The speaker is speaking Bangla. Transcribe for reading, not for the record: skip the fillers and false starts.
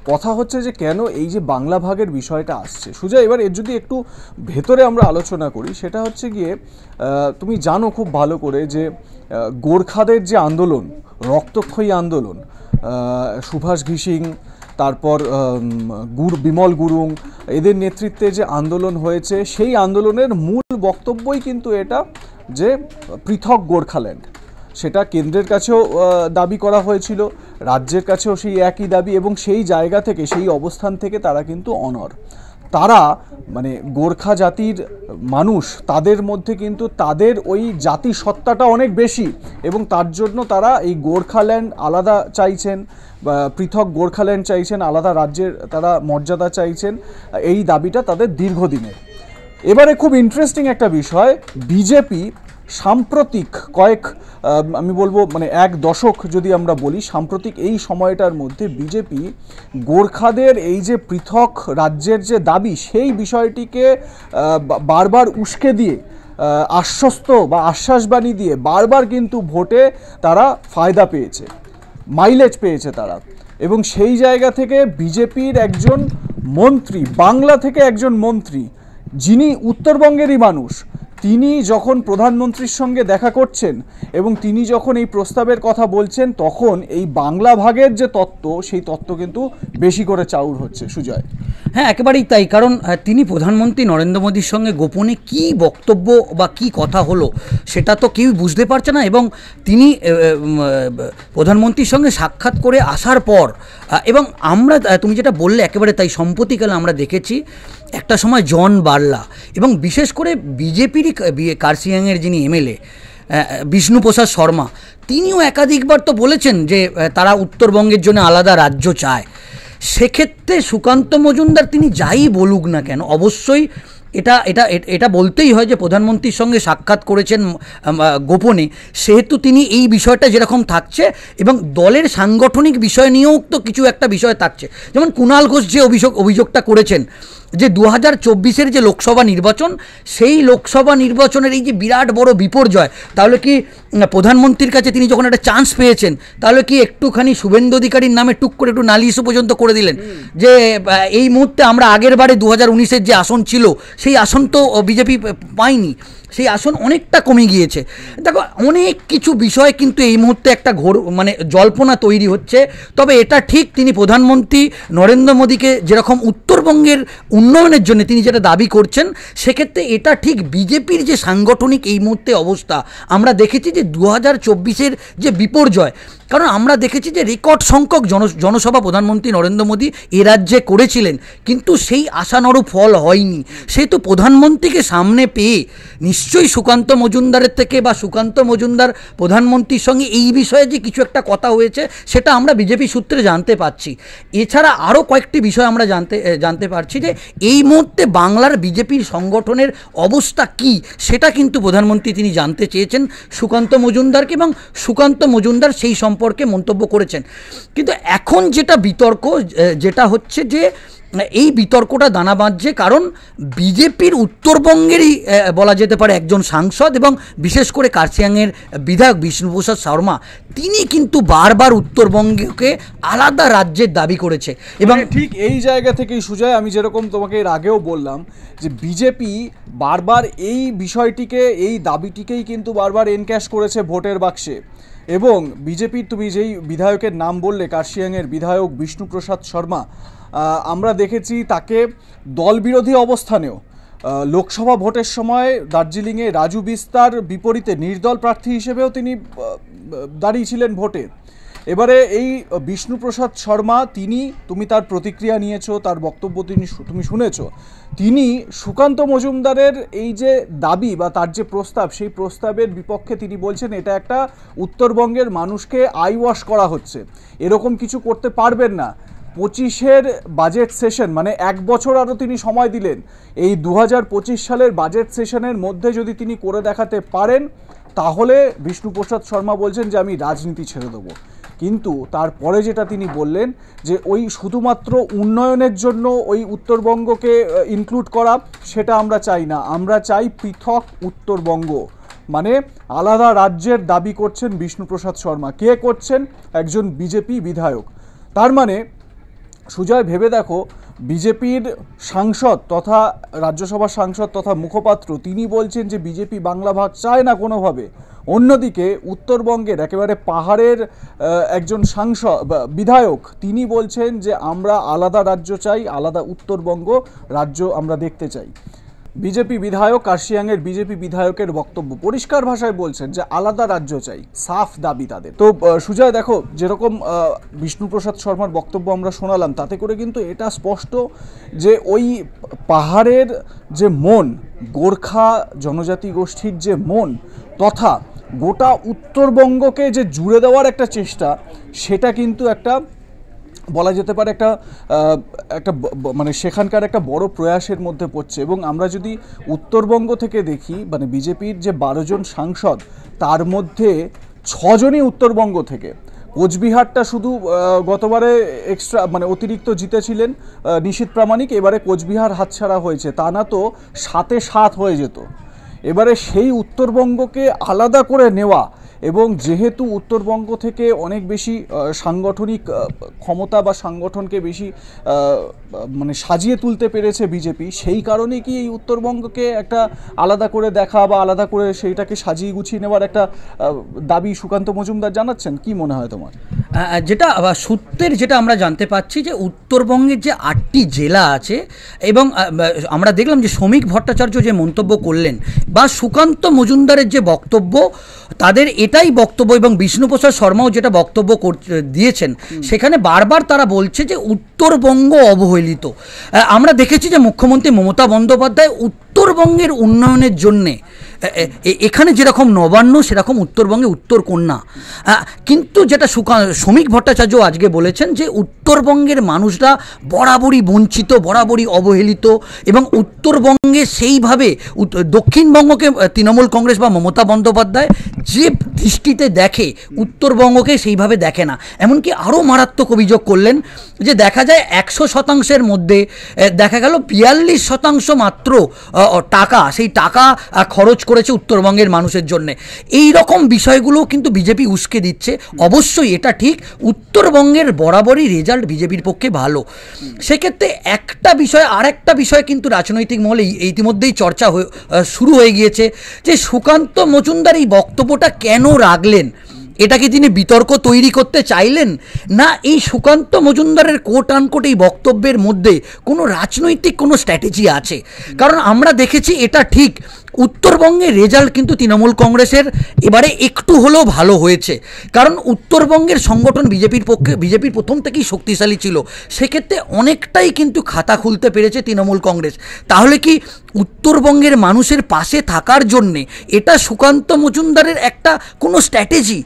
কথা হচ্ছে যে কেন এই যে বাংলা ভাগের বিষয়টা আসছে সুজয়, এবার এর যদি একটু ভেতরে আমরা আলোচনা করি, সেটা হচ্ছে গিয়ে তুমি জানো খুব ভালো করে যে গোর্খাদের যে আন্দোলন, রক্তক্ষয়ী আন্দোলন, সুভাষ ঘিসিং, তারপর বিমল গুরুং, এদের নেতৃত্বে যে আন্দোলন হয়েছে, সেই আন্দোলনের মূল বক্তব্যই কিন্তু এটা যে পৃথক গোর্খাল্যান্ড। সেটা কেন্দ্রের কাছেও দাবি করা হয়েছিল, রাজ্যের কাছেও সেই একই দাবি, এবং সেই জায়গা থেকে, সেই অবস্থান থেকে তারা কিন্তু অনড়। তারা মানে গোর্খা জাতির মানুষ, তাদের মধ্যে কিন্তু তাদের ওই জাতিসত্তাটা অনেক বেশি, এবং তার জন্য তারা এই গোর্খাল্যান্ড আলাদা চাইছেন, পৃথক গোর্খাল্যান্ড চাইছেন, আলাদা রাজ্যের তারা মর্যাদা চাইছেন। এই দাবিটা তাদের দীর্ঘদিনের। এবারে খুব ইন্টারেস্টিং একটা বিষয়, বিজেপি সাম্প্রতিক আমি বলবো মানে এক দশক যদি আমরা বলি, সাম্প্রতিক এই সময়টার মধ্যে বিজেপি গোর্খাদের এই যে পৃথক রাজ্যের যে দাবি, সেই বিষয়টিকে বারবার উস্কে দিয়ে, আশ্বস্ত বা আশ্বাসবাণী দিয়ে বারবার কিন্তু ভোটে তারা ফায়দা পেয়েছে, মাইলেজ পেয়েছে তারা। এবং সেই জায়গা থেকে বিজেপির একজন মন্ত্রী, বাংলা থেকে একজন মন্ত্রী, যিনি উত্তরবঙ্গেরই মানুষ, তিনি যখন প্রধানমন্ত্রীর সঙ্গে দেখা করছেন এবং তিনি যখন এই প্রস্তাবের কথা বলছেন, তখন এই বাংলা ভাগের যে তত্ত্ব, সেই তত্ত্ব কিন্তু বেশি করে চাউর হচ্ছে সুজয়। হ্যাঁ, একেবারেই তাই। কারণ তিনি প্রধানমন্ত্রী নরেন্দ্র মোদীর সঙ্গে গোপনে কি বক্তব্য বা কি কথা হলো সেটা তো কেউ বুঝতে পারছে না। এবং তিনি প্রধানমন্ত্রীর সঙ্গে সাক্ষাৎ করে আসার পর, এবং আমরা, তুমি যেটা বললে একেবারে তাই, সম্প্রতিকালে আমরা দেখেছি একটা সময় জন বার্লা এবং বিশেষ করে বিজেপিরই কার্শিয়াংয়ের যিনি এমএলএ বিষ্ণুপ্রসাদ শর্মা, তিনিও একাধিকবার তো বলেছেন যে তারা উত্তরবঙ্গের জন্য আলাদা রাজ্য চায়। সেক্ষেত্রে সুকান্ত মজুমদার তিনি যাই বলুক না কেন, অবশ্যই এটা এটা এটা বলতেই হয় যে প্রধানমন্ত্রীর সঙ্গে সাক্ষাৎ করেছেন গোপনে, সেহেতু তিনি এই বিষয়টা যেরকম থাকছে, এবং দলের সাংগঠনিক বিষয় নিয়েও তো কিছু একটা বিষয় থাকছে। যেমন কুণাল ঘোষ যে অভিযোগটা করেছেন যে 2024-এর যে লোকসভা নির্বাচন, সেই লোকসভা নির্বাচনের এই যে বিরাট বড় বিপর্যয়, তাহলে কি প্রধানমন্ত্রীর কাছে তিনি যখন একটা চান্স পেয়েছেন, তাহলে কি একটুখানি শুভেন্দু অধিকারীর নামে টুক করে একটু নালিশও পর্যন্ত করে দিলেন যে এই মুহূর্তে আমরা আগের বারে 2019-এর যে আসন ছিল, সেই আসন তো বিজেপি পায়নি, সেই আসন অনেকটা কমে গিয়েছে। দেখো, অনেক কিছু বিষয় কিন্তু এই মুহূর্তে একটা মানে জল্পনা তৈরি হচ্ছে। তবে এটা ঠিক, তিনি প্রধানমন্ত্রী নরেন্দ্র মোদীকে যেরকম উত্তরবঙ্গের উন্নয়নের জন্য তিনি যেটা দাবি করছেন, সেক্ষেত্রে এটা ঠিক বিজেপির যে সাংগঠনিক এই মুহূর্তে অবস্থা, আমরা দেখেছি যে 2024-এর যে বিপর্যয়, কারণ আমরা দেখেছি যে রেকর্ড সংখ্যক জনসভা প্রধানমন্ত্রী নরেন্দ্র মোদী এ রাজ্যে করেছিলেন, কিন্তু সেই আশানুরূপ ফল হয়নি। সেহেতু প্রধানমন্ত্রীকে সামনে পেয়ে নিশ্চয়ই সুকান্ত মজুমদারের থেকে বা সুকান্ত মজুমদার প্রধানমন্ত্রীর সঙ্গে এই বিষয়ে যে কিছু একটা কথা হয়েছে, সেটা আমরা বিজেপি সূত্রে জানতে পারছি। এছাড়া আরও কয়েকটি বিষয় আমরা জানতে পারছি যে এই মুহূর্তে বাংলার বিজেপির সংগঠনের অবস্থা কি, সেটা কিন্তু প্রধানমন্ত্রী তিনি জানতে চেয়েছেন সুকান্ত মজুমদারকে, এবং সুকান্ত মজুমদার সেই সম্পর্কে মন্তব্য করেছেন। কিন্তু এখন যেটা বিতর্ক, যেটা হচ্ছে যে এই বিতর্কটা দানা বাঁধছে, কারণ বিজেপির উত্তরবঙ্গেরই বলা যেতে পারে একজন সাংসদ এবং বিশেষ করে কার্শিয়াংয়ের বিধায়ক বিষ্ণুপ্রসাদ শর্মা, তিনি কিন্তু বারবার উত্তরবঙ্গকে আলাদা রাজ্যের দাবি করেছে। এবং ঠিক এই জায়গা থেকেই সুজয়, আমি যেরকম তোমাকে এর আগেও বললাম যে বিজেপি বারবার এই বিষয়টিকে, এই দাবিটিকেই কিন্তু বারবার এনক্যাশ করেছে ভোটের বাক্সে। এবং বিজেপির, তুমি যেই বিধায়কের নাম বললে, কার্শিয়াংয়ের বিধায়ক বিষ্ণুপ্রসাদ শর্মা, আমরা দেখেছি তাকে দলবিরোধী অবস্থানেও লোকসভা ভোটের সময় দার্জিলিংয়ে রাজু বিস্তার বিপরীতে নির্দল প্রার্থী হিসেবেও তিনি দাঁড়িয়েছিলেন ভোটে। এবারে এই বিষ্ণুপ্রসাদ শর্মা, তুমি তার প্রতিক্রিয়া নিয়েছো, তার বক্তব্য তুমি শুনেছো, তিনি সুকান্ত মজুমদারের এই যে দাবি বা তার যে প্রস্তাব, সেই প্রস্তাবের বিপক্ষে তিনি বলছেন এটা একটা উত্তরবঙ্গের মানুষকে আইওয়াশ করা হচ্ছে, এরকম কিছু করতে পারবেন না। 25-এর বাজেট সেশন, মানে এক বছর আরও তিনি সময় দিলেন, এই 2025 সালের বাজেট সেশনের মধ্যে যদি তিনি করে দেখাতে পারেন, তাহলে বিষ্ণুপ্রসাদ শর্মা বলছেন যে আমি রাজনীতি ছেড়ে দেবো। কিন্তু তারপরে যেটা তিনি বললেন যে ওই শুধুমাত্র উন্নয়নের জন্য ওই উত্তরবঙ্গকে ইনক্লুড করা, সেটা আমরা চাই না, আমরা চাই পৃথক উত্তরবঙ্গ, মানে আলাদা রাজ্যের দাবি করছেন বিষ্ণুপ্রসাদ শর্মা। কে করছেন? একজন বিজেপি বিধায়ক। তার মানে সুজয় ভেবে দেখো, বিজেপির সাংসদ তথা রাজ্যসভার সাংসদ তথা মুখপাত্র তিনি বলছেন যে বিজেপি বাংলা ভাগ চায় না কোনোভাবে। অন্যদিকে উত্তরবঙ্গের একেবারে পাহাড়ের একজন সাংসদ বিধায়ক তিনি বলছেন যে আমরা আলাদা রাজ্য চাই, আলাদা উত্তরবঙ্গ রাজ্য আমরা দেখতে চাই। বিজেপি বিধায়ক, কার্শিয়াংয়ের বিজেপি বিধায়কের বক্তব্য পরিষ্কার ভাষায় বলছেন যে আলাদা রাজ্য চাই, সাফ দাবি তাদের। তো সুজয় দেখো, যেরকম বিষ্ণুপ্রসাদ শর্মার বক্তব্য আমরা শোনালাম, তাতে করে কিন্তু এটা স্পষ্ট যে ওই পাহাড়ের যে মন, গোর্খা জনজাতি গোষ্ঠীর যে মন, তথা গোটা উত্তরবঙ্গকে যে জুড়ে দেওয়ার একটা চেষ্টা, সেটা কিন্তু একটা বলা যেতে পারে একটা মানে সেখানকার একটা বড় প্রয়াসের মধ্যে পড়ছে। এবং আমরা যদি উত্তরবঙ্গ থেকে দেখি, মানে বিজেপির যে 12 জন সাংসদ, তার মধ্যে 6 জনই উত্তরবঙ্গ থেকে। কোচবিহারটা শুধু গতবারে এক্সট্রা মানে অতিরিক্ত জিতেছিলেন নিশীথ প্রামাণিক, এবারে কোচবিহার হাতছাড়া হয়েছে, তা না তো 7-এ 7 হয়ে যেত। এবারে সেই উত্তরবঙ্গকে আলাদা করে নেওয়া, এবং যেহেতু উত্তরবঙ্গ থেকে অনেক বেশি সাংগঠনিক ক্ষমতা বা সংগঠনকে বেশি মানে সাজিয়ে তুলতে পেরেছে বিজেপি, সেই কারণে কি এই উত্তরবঙ্গকে একটা আলাদা করে দেখা বা আলাদা করে সেইটাকে সাজিয়ে গুছিয়ে নেওয়ার একটা দাবি সুকান্ত মজুমদার জানাচ্ছেন? কি মনে হয় তোমার? যেটা সূত্রের যেটা আমরা জানতে পাচ্ছি যে উত্তরবঙ্গের যে 8টি জেলা আছে, এবং আমরা দেখলাম যে শ্রমিক ভট্টাচার্য যে মন্তব্য করলেন বা সুকান্ত মজুমদারের যে বক্তব্য, তাদের এটাই বক্তব্য, এবং বিষ্ণুপ্রসাদ শর্মাও যেটা বক্তব্য দিয়েছেন, সেখানে বারবার তারা বলছে যে উত্তরবঙ্গ অবহেলিত। আমরা দেখেছি যে মুখ্যমন্ত্রী মমতা বন্দ্যোপাধ্যায় উত্তরবঙ্গের উন্নয়নের জন্যে এখানে যেরকম নবান্ন, সেরকম উত্তরবঙ্গে উত্তরকন্যা। কিন্তু যেটা শ্রমিক ভট্টাচার্য আজকে বলেছেন যে উত্তরবঙ্গের মানুষরা বরাবরই বঞ্চিত, বরাবরই অবহেলিত, এবং উত্তরবঙ্গে সেইভাবে দক্ষিণবঙ্গকে তৃণমূল কংগ্রেস বা মমতা বন্দ্যোপাধ্যায় যে দৃষ্টিতে দেখে, উত্তরবঙ্গকে সেইভাবে দেখে না। এমনকি আরও মারাত্মক অভিযোগ করলেন যে দেখা যায় 100% মধ্যে দেখা গেল 42% মাত্র টাকা, সেই টাকা খরচ করেছে উত্তরবঙ্গের মানুষের জন্য। এই রকম বিষয়গুলো কিন্তু বিজেপি উস্কে দিচ্ছে। অবশ্যই এটা ঠিক, উত্তরবঙ্গের বরাবরই রেজাল্ট বিজেপির পক্ষে ভালো। সেক্ষেত্রে একটা বিষয়, আর একটা বিষয় কিন্তু রাজনৈতিক মহলে ইতিমধ্যেই চর্চা শুরু হয়ে গিয়েছে যে সুকান্ত মজুমদার এই বক্তব্যটা কেন রাখলেন। এটা কি তিনি বিতর্ক তৈরি করতে চাইলেন, না এই সুকান্ত মজুমদারের কোট আনকোট এই বক্তব্যের মধ্যে কোনো রাজনৈতিক কোনো স্ট্র্যাটেজি আছে? কারণ আমরা দেখেছি এটা ঠিক, উত্তরবঙ্গের রেজাল্ট কিন্তু তৃণমূল কংগ্রেসের এবারে একটু হলেও ভালো হয়েছে, কারণ উত্তরবঙ্গের সংগঠন বিজেপির প্রথম থেকেই শক্তিশালী ছিল। সেক্ষেত্রে অনেকটাই কিন্তু খাতা খুলতে পেরেছে তৃণমূল কংগ্রেস। তাহলে কি উত্তরবঙ্গের মানুষের পাশে থাকার জন্যে এটা সুকান্ত মজুমদারের একটা কোনো স্ট্র্যাটেজি?